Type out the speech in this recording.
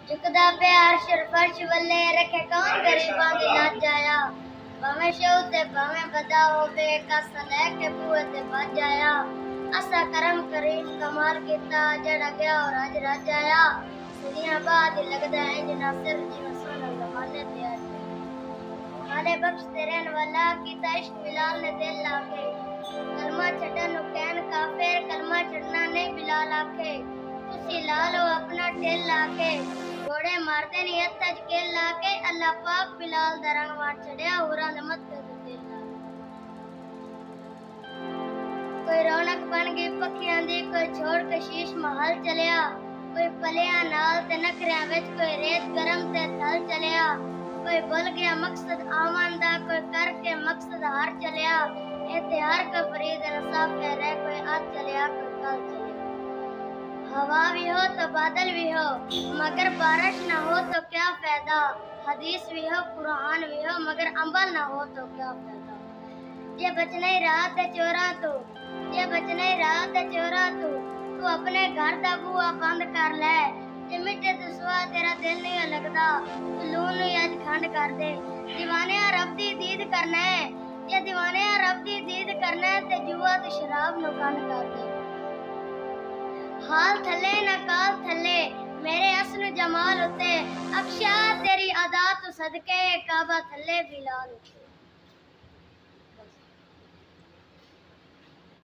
झुकदा पे अर्श फर्श वल्ले रखे कौन गरीबां दी लाज जाया भावें शौ ते भावें बदा होवे कासा लेके बूहे ते भज जाया असा करम करीम कमाल कीता जड़ा गया और अज रज आया सदियां बाद लगदा है जना सिर जिवें सोना जमाने ते आया माले बख्श तेरे वाला कीता इश्क बिलाल ने दिल लाके कलमा छड्डन नु कहन काफिर कलमा छड्डना नहीं बिलाल आखे तुसी ला लो अपना ढिल लाके घोड़े मारते नहीं हत्थ च केल लाके अल्लाह पाक बिलाल दा रंग मार छड़िया होरां दे मत्थे ते तेल कोई रौनक बन गई पखियां दी कोई छोड़ के शीश महल चलिया कोई पलिया नाल ते नखरियां विच कोई रेत गरम ते थल चलिया कोई भुल गया मकसद आवन दा कोई करके मकसद हार चलिया इत्थे हर कोई फरीद इंसाफ कह रहे कोई आज चलिया कोई कल चलिया हवा भी हो तो बादल भी हो मगर बारिश न हो तो क्या फायदा हदीस भी हो कुरान भी हो मगर अमल न हो तो क्या फायदा ये बच नहीं रहा ते चोरा तू ये बच नहीं रहा ते चोरा तू अपने घर दा बूहा बंद कर ले जे मिटे तो सुआ तेरा दिल नहीं लगदा तू लून ही अज खंड कर दे दीवाने रब दी दीद करना है ये दीवाने रब दी दीद करना है ते जुआ ते शराब नु बंद कर दे हाल थले न काल थले मेरे हसन जमाल उते अक्शा तेरी अदा तो सदके काबा थले बिलाल